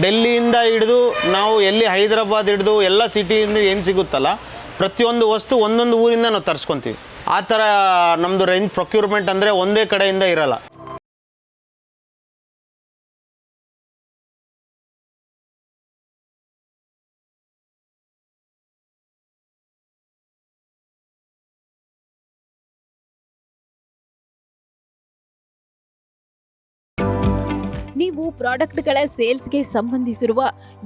ಡೆಲ್ಲಿಯಿಂದ ಹಿಡಿದು ನಾವು ಎಲ್ಲಿ ಹೈದರಾಬಾದ್ ಹಿಡಿದು ಎಲ್ಲ ಸಿಟಿಯಿಂದ ಏನು ಸಿಗುತ್ತಲ್ಲ ಪ್ರತಿಯೊಂದು ವಸ್ತು ಒಂದೊಂದು ಊರಿಂದ ನಾವು ತರಿಸ್ಕೊತೀವಿ. ಆ ಥರ ನಮ್ಮದು ರೇಂಜ್ ಪ್ರೊಕ್ಯೂರ್ಮೆಂಟ್ ಅಂದರೆ ಒಂದೇ ಕಡೆಯಿಂದ ಇರಲ್ಲ. ನೀವು ಪ್ರಾಡಕ್ಟ್ಗಳ ಸೇಲ್ಸ್ಗೆ ಸಂಬಂಧಿಸಿರುವ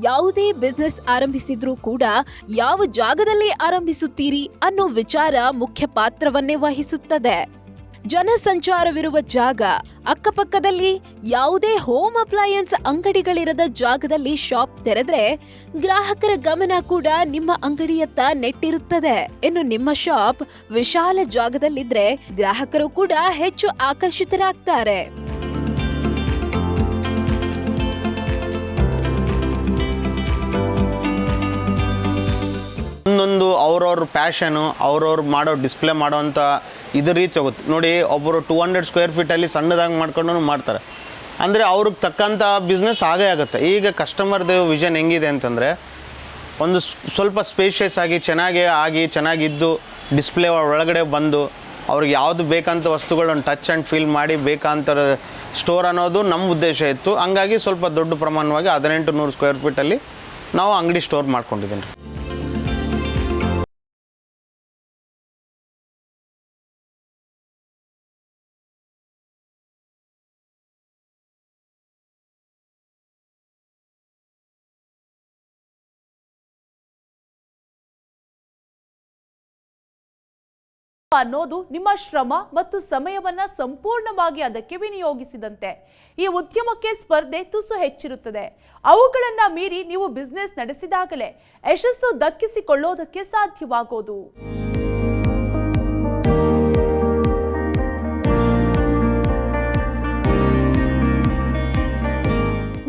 ಯಾವುದೇ ಬಿಸ್ನೆಸ್ ಆರಂಭಿಸಿದ್ರೂ ಕೂಡ ಯಾವ ಜಾಗದಲ್ಲಿ ಆರಂಭಿಸುತ್ತೀರಿ ಅನ್ನೋ ವಿಚಾರ ಮುಖ್ಯ ಪಾತ್ರವನ್ನೇ ವಹಿಸುತ್ತದೆ. ಜನಸಂಚಾರವಿರುವ ಜಾಗ, ಅಕ್ಕಪಕ್ಕದಲ್ಲಿ ಯಾವುದೇ ಹೋಮ್ ಅಪ್ಲಯನ್ಸ್ ಅಂಗಡಿಗಳಿರದ ಜಾಗದಲ್ಲಿ ಶಾಪ್ ತೆರೆದ್ರೆ ಗ್ರಾಹಕರ ಗಮನ ಕೂಡ ನಿಮ್ಮ ಅಂಗಡಿಯತ್ತ ನೆಟ್ಟಿರುತ್ತದೆ. ಇನ್ನು ನಿಮ್ಮ ಶಾಪ್ ವಿಶಾಲ ಜಾಗದಲ್ಲಿದ್ರೆ ಗ್ರಾಹಕರು ಕೂಡ ಹೆಚ್ಚು ಆಕರ್ಷಿತರಾಗ್ತಾರೆ. ಒಂದೊಂದು ಅವ್ರವ್ರ ಪ್ಯಾಷನು, ಅವ್ರವ್ರು ಮಾಡೋ ಡಿಸ್ಪ್ಲೇ ಮಾಡೋವಂಥ ಇದು ರೀಚ್ ಆಗುತ್ತೆ. ನೋಡಿ, ಒಬ್ಬರು 200 ಸ್ಕ್ವೇರ್ ಫೀಟಲ್ಲಿ ಸಣ್ಣದಾಗಿ ಮಾಡ್ಕೊಂಡು ಮಾಡ್ತಾರೆ ಅಂದರೆ ಅವ್ರಿಗೆ ತಕ್ಕಂಥ ಬಿಸ್ನೆಸ್ ಆಗೇ ಆಗುತ್ತೆ. ಈಗ ಕಸ್ಟಮರ್ದು ವಿಷನ್ ಹೆಂಗಿದೆ ಅಂತಂದರೆ ಒಂದು ಸ್ವಲ್ಪ ಸ್ಪೇಷಿಯಸ್ ಆಗಿ ಚೆನ್ನಾಗಿದ್ದು ಡಿಸ್ಪ್ಲೇ ಒಳಗಡೆ ಬಂದು ಅವ್ರಿಗೆ ಯಾವುದು ಬೇಕಂತ ವಸ್ತುಗಳನ್ನು ಟಚ್ ಆ್ಯಂಡ್ ಫೀಲ್ ಮಾಡಿ ಬೇಕಂತ ಸ್ಟೋರ್ ಅನ್ನೋದು ನಮ್ಮ ಉದ್ದೇಶ ಇತ್ತು. ಹಂಗಾಗಿ ಸ್ವಲ್ಪ ದೊಡ್ಡ ಪ್ರಮಾಣವಾಗಿ 1800 ಸ್ಕ್ವೇರ್ ಫೀಟಲ್ಲಿ ನಾವು ಅಂಗಡಿ ಸ್ಟೋರ್ ಮಾಡ್ಕೊಂಡಿದ್ದೀನಿ. ಅನ್ನೋದು ನಿಮ್ಮ ಶ್ರಮ ಮತ್ತು ಸಮಯವನ್ನ ಸಂಪೂರ್ಣವಾಗಿ ಅದಕ್ಕೆ ವಿನಿಯೋಗಿಸಿದಂತೆ. ಈ ಉದ್ಯಮಕ್ಕೆ ಸ್ಪರ್ಧೆ ತುಸು ಹೆಚ್ಚಿರುತ್ತದೆ. ಅವುಗಳನ್ನ ಮೀರಿ ನೀವು ಬಿಸ್ನೆಸ್ ನಡೆಸಿದಾಗಲೇ ಯಶಸ್ಸು ದಕ್ಕಿಸಿಕೊಳ್ಳೋದಕ್ಕೆ ಸಾಧ್ಯವಾಗೋದು.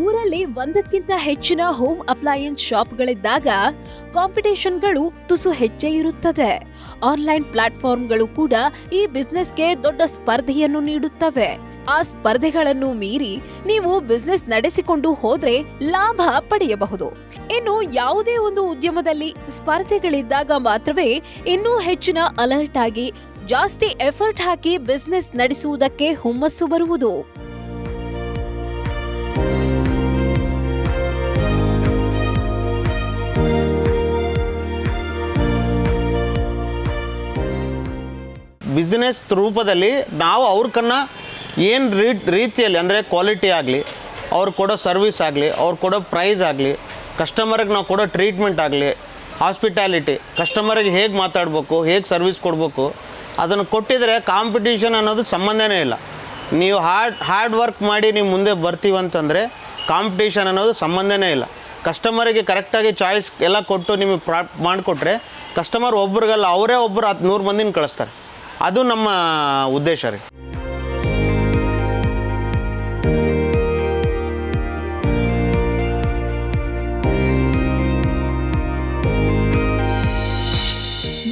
ಊರಲ್ಲಿ ಒಂದಕ್ಕಿಂತ ಹೆಚ್ಚಿನ ಹೋಮ್ ಅಪ್ಲಯನ್ಸ್ ಶಾಪ್ಗಳಿದ್ದಾಗ ಕಾಂಪಿಟೇಷನ್ಗಳು ತುಸು ಹೆಚ್ಚೇ ಇರುತ್ತದೆ. ಆನ್ಲೈನ್ ಪ್ಲಾಟ್ಫಾರ್ಮ್ಗಳು ಕೂಡ ಈ ಬಿಸ್ನೆಸ್ಗೆ ದೊಡ್ಡ ಸ್ಪರ್ಧೆಯನ್ನು ನೀಡುತ್ತವೆ. ಆ ಸ್ಪರ್ಧೆಗಳನ್ನು ಮೀರಿ ನೀವು ಬಿಸ್ನೆಸ್ ನಡೆಸಿಕೊಂಡು ಹೋದ್ರೆ ಲಾಭ ಪಡೆಯಬಹುದು. ಇನ್ನು ಯಾವುದೇ ಒಂದು ಉದ್ಯಮದಲ್ಲಿ ಸ್ಪರ್ಧೆಗಳಿದ್ದಾಗ ಮಾತ್ರವೇ ಇನ್ನೂ ಹೆಚ್ಚಿನ ಅಲರ್ಟ್ ಆಗಿ ಜಾಸ್ತಿ ಎಫರ್ಟ್ ಹಾಕಿ ಬಿಸ್ನೆಸ್ ನಡೆಸುವುದಕ್ಕೆ ಹುಮ್ಮಸ್ಸು ಬರುವುದು. ಬಿಸ್ನೆಸ್ ರೂಪದಲ್ಲಿ ನಾವು ಅವ್ರಕನ್ನ ಏನು ರೀತಿಯಲ್ಲಿ ಅಂದರೆ ಕ್ವಾಲಿಟಿ ಆಗಲಿ, ಅವ್ರು ಕೊಡೋ ಸರ್ವಿಸ್ ಆಗಲಿ, ಅವ್ರು ಕೊಡೋ ಪ್ರೈಸ್ ಆಗಲಿ, ಕಸ್ಟಮರಿಗೆ ನಾವು ಕೊಡೋ ಟ್ರೀಟ್ಮೆಂಟ್ ಆಗಲಿ, ಹಾಸ್ಪಿಟಾಲಿಟಿ, ಕಸ್ಟಮರಿಗೆ ಹೇಗೆ ಮಾತಾಡಬೇಕು, ಹೇಗೆ ಸರ್ವಿಸ್ ಕೊಡಬೇಕು, ಅದನ್ನು ಕೊಟ್ಟಿದ್ರೆ ಕಾಂಪಿಟೀಷನ್ ಅನ್ನೋದು ಸಂಬಂಧನೇ ಇಲ್ಲ. ನೀವು ಹಾರ್ಡ್ ವರ್ಕ್ ಮಾಡಿ ನೀವು ಮುಂದೆ ಬರ್ತೀವಂತಂದರೆ ಕಾಂಪಿಟೀಷನ್ ಅನ್ನೋದು ಸಂಬಂಧನೇ ಇಲ್ಲ. ಕಸ್ಟಮರಿಗೆ ಕರೆಕ್ಟಾಗಿ ಚಾಯ್ಸ್ ಎಲ್ಲ ಕೊಟ್ಟು ನಿಮಗೆ ಮಾಡಿಕೊಟ್ರೆ ಕಸ್ಟಮರ್ ಒಬ್ರಿಗಲ್ಲ, ಅವರೇ ಒಬ್ಬರು 100 ಮಂದಿನ ಕಳಿಸ್ತಾರೆ. ಅದು ನಮ್ಮ ಉದ್ದೇಶ ರೀ.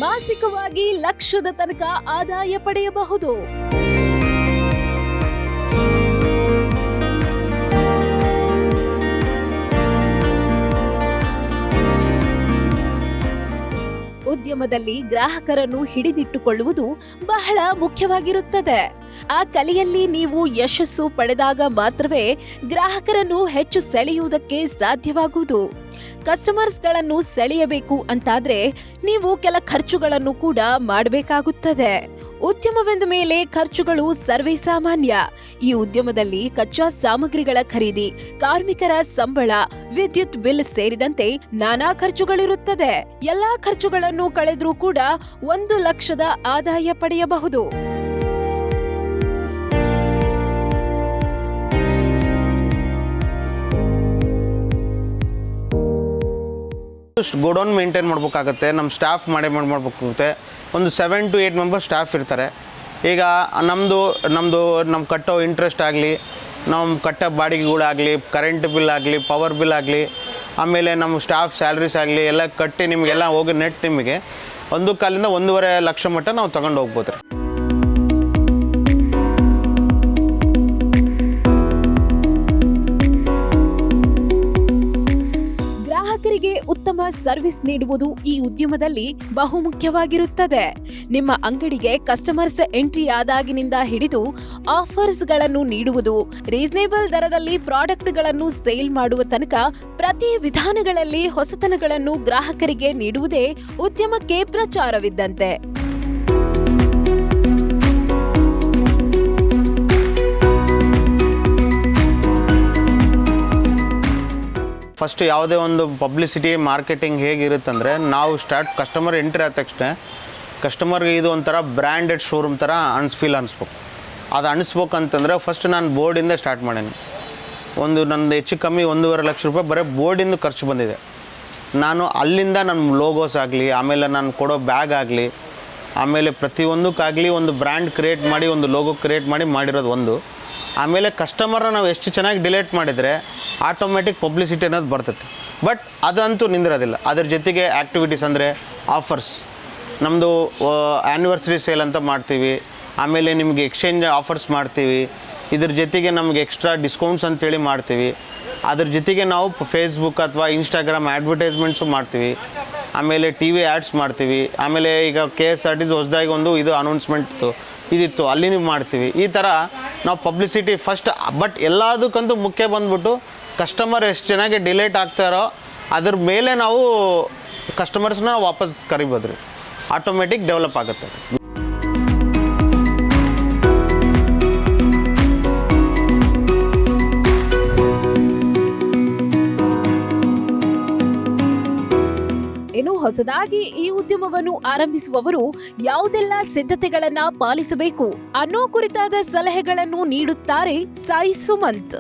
ಮಾಸಿಕವಾಗಿ ಲಕ್ಷದ ತನಕ ಆದಾಯ ಪಡೆಯಬಹುದು. ಉದ್ಯಮದಲ್ಲಿ ಗ್ರಾಹಕರನ್ನು ಹಿಡಿದಿಟ್ಟುಕೊಳ್ಳುವುದು ಬಹಳ ಮುಖ್ಯವಾಗಿರುತ್ತದೆ. ಆ ಕಲೆಯಲ್ಲಿ ನೀವು ಯಶಸ್ಸು ಪಡೆದಾಗ ಮಾತ್ರವೇ ಗ್ರಾಹಕರನ್ನು ಹೆಚ್ಚು ಸೆಳೆಯುವುದಕ್ಕೆ ಸಾಧ್ಯವಾಗುವುದು. ಕಸ್ಟಮರ್ಸ್ಗಳನ್ನು ಸೆಳೆಯಬೇಕು ಅಂತಾದ್ರೆ ನೀವು ಕೆಲ ಖರ್ಚುಗಳನ್ನು ಕೂಡ ಮಾಡಬೇಕಾಗುತ್ತದೆ. ಉದ್ಯಮವೆಂದ ಮೇಲೆ ಖರ್ಚುಗಳು ಸರ್ವೇ ಸಾಮಾನ್ಯ. ಈ ಉದ್ಯಮದಲ್ಲಿ ಕಚ್ಚಾ ಸಾಮಗ್ರಿಗಳ ಖರೀದಿ, ಕಾರ್ಮಿಕರ ಸಂಬಳ, ವಿದ್ಯುತ್ ಬಿಲ್ ಸೇರಿದಂತೆ ನಾನಾ ಖರ್ಚುಗಳಿರುತ್ತದೆ. ಎಲ್ಲಾ ಖರ್ಚುಗಳನ್ನು ಕಳೆದ್ರೂ ಕೂಡ 1 ಲಕ್ಷದ ಆದಾಯ ಪಡೆಯಬಹುದು. ಗೋಡೌನ್ ಮೇಂಟೈನ್ ಮಾಡಬೇಕಾಗತ್ತೆ, ನಮ್ಮ ಸ್ಟಾಫ್ ಮಾಡಬೇಕಾಗುತ್ತೆ. ಒಂದು 7 to 8 ಮೆಂಬರ್ಸ್ ಸ್ಟಾಫ್ ಇರ್ತಾರೆ. ಈಗ ನಮ್ಮ ಕಟ್ಟೋ ಇಂಟ್ರೆಸ್ಟ್ ಆಗಲಿ, ನಮ್ಮ ಕಟ್ಟೋ ಬಾಡಿಗೆಗಳಾಗಲಿ, ಕರೆಂಟ್ ಬಿಲ್ ಆಗಲಿ, ಪವರ್ ಬಿಲ್ ಆಗಲಿ, ಆಮೇಲೆ ನಮ್ಮ ಸ್ಟಾಫ್ ಸ್ಯಾಲ್ರೀಸ್ ಆಗಲಿ ಎಲ್ಲ ಕಟ್ಟಿ ನಿಮಗೆಲ್ಲ ಹೋಗಿ ನೆಟ್ ನಿಮಗೆ 1.25 ಇಂದ 1.5 ಲಕ್ಷ ಮಟ್ಟ ನಾವು ತಗೊಂಡು ಹೋಗ್ಬೋದು ರೀ. ಸರ್ವಿಸ್ ನೀಡುವುದು ಈ ಉದ್ಯಮದಲ್ಲಿ ಬಹುಮುಖ್ಯವಾಗಿರುತ್ತದೆ. ನಿಮ್ಮ ಅಂಗಡಿಗೆ ಕಸ್ಟಮರ್ಸ್ ಎಂಟ್ರಿ ಆದಾಗಿನಿಂದ ಹಿಡಿದು ಆಫರ್ಸ್ಗಳನ್ನು ನೀಡುವುದು, ರೀಸನೇಬಲ್ ದರದಲ್ಲಿ ಪ್ರಾಡಕ್ಟ್ಗಳನ್ನು ಸೇಲ್ ಮಾಡುವ ತನಕ ಪ್ರತಿ ವಿಧಾನಗಳಲ್ಲಿ ಹೊಸತನಗಳನ್ನು ಗ್ರಾಹಕರಿಗೆ ನೀಡುವುದೇ ಉದ್ಯಮಕ್ಕೆ ಪ್ರಚಾರವಿದ್ದಂತೆ. ಫಸ್ಟ್ ಯಾವುದೇ ಒಂದು ಪಬ್ಲಿಸಿಟಿ ಮಾರ್ಕೆಟಿಂಗ್ ಹೇಗಿರುತ್ತಂದರೆ, ನಾವು ಕಸ್ಟಮರ್ ಎಂಟ್ರಿ ಆದ ತಕ್ಷಣ ಕಸ್ಟಮರ್ಗೆ ಇದು ಒಂಥರ ಬ್ರ್ಯಾಂಡೆಡ್ ಶೋರೂಮ್ ಥರ ಫೀಲ್ ಅನಿಸ್ಬೇಕು. ಅದು ಅನಿಸ್ಬೇಕಂತಂದರೆ ಫಸ್ಟ್ ನಾನು ಬೋರ್ಡಿಂದ ಸ್ಟಾರ್ಟ್ ಮಾಡೀನಿ. ನಂದು ಹೆಚ್ಚು ಕಮ್ಮಿ 1.5 ಲಕ್ಷ ರೂಪಾಯಿ ಬರೀ ಬೋರ್ಡಿಂದು ಖರ್ಚು ಬಂದಿದೆ. ನಾನು ಅಲ್ಲಿಂದ ನನ್ನ ಲೋಗೋಸ್ ಆಗಲಿ, ಆಮೇಲೆ ನಾನು ಕೊಡೋ ಬ್ಯಾಗ್ ಆಗಲಿ, ಆಮೇಲೆ ಪ್ರತಿಯೊಂದಕ್ಕಾಗಲಿ ಒಂದು ಬ್ರ್ಯಾಂಡ್ ಕ್ರಿಯೇಟ್ ಮಾಡಿ, ಒಂದು ಲೋಗೋ ಕ್ರಿಯೇಟ್ ಮಾಡಿರೋದು ಒಂದು. ಆಮೇಲೆ ಕಸ್ಟಮರ್ನ ನಾವು ಎಷ್ಟು ಚೆನ್ನಾಗಿ ಡಿಲೈಟ್ ಮಾಡಿದರೆ ಆಟೋಮೆಟಿಕ್ ಪಬ್ಲಿಸಿಟಿ ಅನ್ನೋದು ಬರ್ತೈತೆ. ಬಟ್ ಅದಂತೂ ನಿಂದಿರೋದಿಲ್ಲ. ಅದ್ರ ಜೊತೆಗೆ ಆ್ಯಕ್ಟಿವಿಟೀಸ್ ಅಂದರೆ ಆಫರ್ಸ್, ನಮ್ಮದು ಆ್ಯನಿವರ್ಸರಿ ಸೇಲ್ ಅಂತ ಮಾಡ್ತೀವಿ, ಆಮೇಲೆ ನಿಮಗೆ ಎಕ್ಸ್ಚೇಂಜ್ ಆಫರ್ಸ್ ಮಾಡ್ತೀವಿ, ಇದ್ರ ಜೊತೆಗೆ ನಮಗೆ ಎಕ್ಸ್ಟ್ರಾ ಡಿಸ್ಕೌಂಟ್ಸ್ ಅಂತೇಳಿ ಮಾಡ್ತೀವಿ. ಅದ್ರ ಜೊತೆಗೆ ನಾವು ಫೇಸ್ಬುಕ್ ಅಥವಾ ಇನ್ಸ್ಟಾಗ್ರಾಮ್ ಅಡ್ವರ್ಟೈಸ್ಮೆಂಟ್ಸು ಮಾಡ್ತೀವಿ, ಆಮೇಲೆ TV ಆ್ಯಡ್ಸ್ ಮಾಡ್ತೀವಿ, ಆಮೇಲೆ ಈಗ KSRTC ಹೊಸದಾಗಿ ಒಂದು ಇದು ಅನೌನ್ಸ್ಮೆಂಟ್ ಇದಿತ್ತು, ಅಲ್ಲಿ ನೀವು ಮಾಡ್ತೀವಿ. ಈ ಥರ ನಾವು ಪಬ್ಲಿಸಿಟಿ ಫಸ್ಟ್. ಬಟ್ ಎಲ್ಲದಕ್ಕಂತೂ ಮುಖ್ಯ ಬಂದ್ಬಿಟ್ಟು ಕಸ್ಟಮರ್ ಎಷ್ಟು ಚೆನ್ನಾಗಿ ಡಿಲೈಟ್ ಆಗ್ತಾರೋ ಅದ್ರ ಮೇಲೆ ನಾವು ಕಸ್ಟಮರ್ಸ್ನ ವಾಪಸ್ ಕರಿಬೋದು ರೀ. ಆಟೋಮೆಟಿಕ್ ಡೆವಲಪ್ ಆಗುತ್ತೆ. ಇನ್ನು ಹೊಸದಾಗಿ ಈ ಉದ್ಯಮವನ್ನು ಆರಂಭಿಸುವವರು ಯಾವುದೆಲ್ಲ ಸಿದ್ಧತೆಗಳನ್ನ ಪಾಲಿಸಬೇಕು ಅನ್ನೋ ಕುರಿತಾದ ಸಲಹೆಗಳನ್ನು ನೀಡುತ್ತಾರೆ ಸಾಯಿ ಸುಮಂತ್.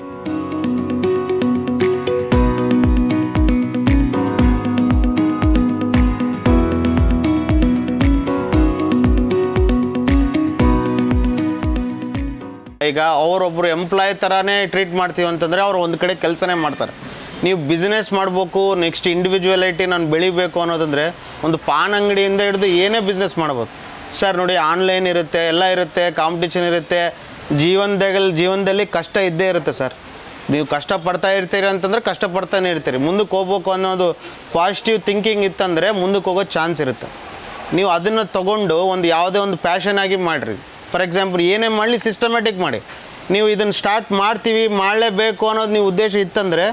ಈಗ ಅವರೊಬ್ಬರು ಎಂಪ್ಲಾಯ್ ಥರನೇ ಟ್ರೀಟ್ ಮಾಡ್ತೀವಿ ಅಂತಂದರೆ ಅವರು ಒಂದು ಕಡೆ ಕೆಲಸನೇ ಮಾಡ್ತಾರೆ. ನೀವು ಬಿಸ್ನೆಸ್ ಮಾಡಬೇಕು, ನೆಕ್ಸ್ಟ್ ಇಂಡಿವಿಜುವಲಿಟಿ ನಾನು ಬೆಳಿಬೇಕು ಅನ್ನೋದಂದರೆ ಒಂದು ಪಾನ್ ಅಂಗಡಿಯಿಂದ ಹಿಡಿದು ಏನೇ ಬಿಸ್ನೆಸ್ ಮಾಡ್ಬೋದು ಸರ್. ನೋಡಿ, ಆನ್ಲೈನ್ ಇರುತ್ತೆ, ಎಲ್ಲ ಇರುತ್ತೆ, ಕಾಂಪಿಟೇಷನ್ ಇರುತ್ತೆ, ಜೀವನದಲ್ಲಿ ಕಷ್ಟ ಇದ್ದೇ ಇರುತ್ತೆ ಸರ್. ನೀವು ಕಷ್ಟಪಡ್ತಾ ಇರ್ತೀರಿ ಅಂತಂದರೆ ಕಷ್ಟಪಡ್ತಾನೆ ಇರ್ತೀರಿ. ಮುಂದಕ್ಕೆ ಹೋಗ್ಬೇಕು ಅನ್ನೋದು ಪಾಸಿಟಿವ್ ಥಿಂಕಿಂಗ್ ಇತ್ತಂದರೆ ಮುಂದಕ್ಕೆ ಹೋಗೋ ಚಾನ್ಸ್ ಇರುತ್ತೆ. ನೀವು ಅದನ್ನು ತೊಗೊಂಡು ಯಾವುದೇ ಒಂದು ಪ್ಯಾಷನ್ ಆಗಿ ಮಾಡಿರಿ. ಫಾರ್ ಎಕ್ಸಾಂಪಲ್ ಏನೇ ಮಾಡಲಿ ಸಿಸ್ಟಮ್ಯಾಟಿಕ್ ಮಾಡಿ. ನೀವು ಇದನ್ನು ಸ್ಟಾರ್ಟ್ ಮಾಡ್ತೀವಿ, ಮಾಡಲೇಬೇಕು ಅನ್ನೋದು ನೀವು ಉದ್ದೇಶ ಇತ್ತಂದರೆ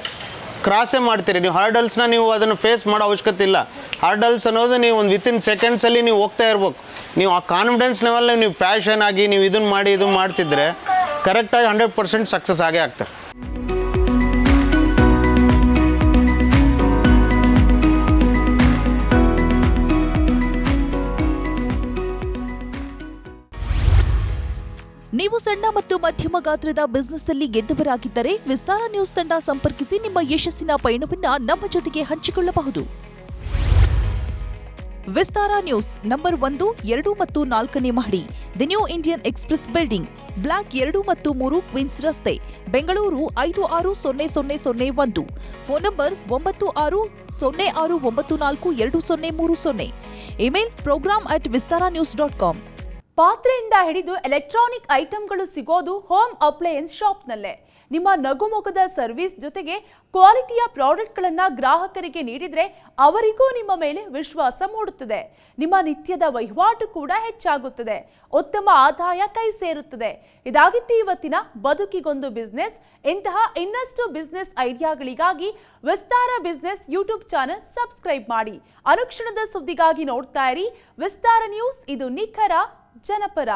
ಕ್ರಾಸೇ ಮಾಡ್ತೀರಿ. ನೀವು ಹರ್ಡಲ್ಸ್ನ ನೀವು ಅದನ್ನು ಫೇಸ್ ಮಾಡೋ ಅವಶ್ಯಕತೆ ಇಲ್ಲ. ಹರ್ಡಲ್ಸ್ ಅನ್ನೋದು ನೀವು ಒಂದು ವಿತಿನ್ ಸೆಕೆಂಡ್ಸಲ್ಲಿ ನೀವು ಹೋಗ್ತಾ ಇರ್ಬೇಕು. ನೀವು ಆ ಕಾನ್ಫಿಡೆನ್ಸ್ ಲೆವೆಲ್ ನೀವು ಪ್ಯಾಷನ್ ಆಗಿ ನೀವು ಇದನ್ನು ಮಾಡಿ ಇದು ಮಾಡ್ತಿದ್ರೆ ಕರೆಕ್ಟಾಗಿ 100% ಸಕ್ಸಸ್ ಆಗೇ ಆಗ್ತಾರೆ. ನೀವು ಸಣ್ಣ ಮತ್ತು ಮಧ್ಯಮ ಗಾತ್ರದ ಬಿಸ್ನೆಸ್ ಅಲ್ಲಿ ಗೆದ್ದವರಾಗಿದ್ದರೆ ವಿಸ್ತಾರ ನ್ಯೂಸ್ ತಂಡ ಸಂಪರ್ಕಿಸಿ ನಿಮ್ಮ ಯಶಸ್ಸಿನ ಪಯಣವನ್ನ ನಮ್ಮ ಜೊತೆಗೆ ಹಂಚಿಕೊಳ್ಳಬಹುದು. ವಿಸ್ತಾರ ನ್ಯೂಸ್ ನಂಬರ್ 1, 2 ಮತ್ತು 4ನೇ ಮಹಡಿ, the New Indian Express building, block 2 ಮತ್ತು 3, ಕ್ವೀನ್ಸ್ ರಸ್ತೆ, Bengaluru 560001. Phone number 9606942030. Email program@vistaranews.com. ಪಾತ್ರೆಯಿಂದ ಹಿಡಿದು ಎಲೆಕ್ಟ್ರಾನಿಕ್ ಐಟಂಗಳು ಸಿಗೋದು ಹೋಮ್ ಅಪ್ಲಯನ್ಸ್ ಶಾಪ್ನಲ್ಲೇ. ನಿಮ್ಮ ನಗುಮೊಗದ ಸರ್ವಿಸ್ ಜೊತೆಗೆ ಕ್ವಾಲಿಟಿಯ ಪ್ರಾಡಕ್ಟ್ಗಳನ್ನು ಗ್ರಾಹಕರಿಗೆ ನೀಡಿದರೆ ಅವರಿಗೂ ನಿಮ್ಮ ಮೇಲೆ ವಿಶ್ವಾಸ ಮೂಡುತ್ತದೆ. ನಿಮ್ಮ ನಿತ್ಯದ ವಹಿವಾಟು ಕೂಡ ಹೆಚ್ಚಾಗುತ್ತದೆ, ಉತ್ತಮ ಆದಾಯ ಕೈ ಸೇರುತ್ತದೆ. ಇದಾಗಿತ್ತು ಇವತ್ತಿನ ಬದುಕಿಗೊಂದು ಬಿಸ್ನೆಸ್. ಇಂತಹ ಇನ್ನಷ್ಟು ಬಿಸ್ನೆಸ್ ಐಡಿಯಾಗಳಿಗಾಗಿ ವಿಸ್ತಾರ ಬಿಸ್ನೆಸ್ ಯೂಟ್ಯೂಬ್ ಚಾನೆಲ್ ಸಬ್ಸ್ಕ್ರೈಬ್ ಮಾಡಿ. ಅನುಕ್ಷಣದ ಸುದ್ದಿಗಾಗಿ ನೋಡ್ತಾ ಇರಿ ವಿಸ್ತಾರ ನ್ಯೂಸ್. ಇದು ನಿಖರ ಜನಪರ.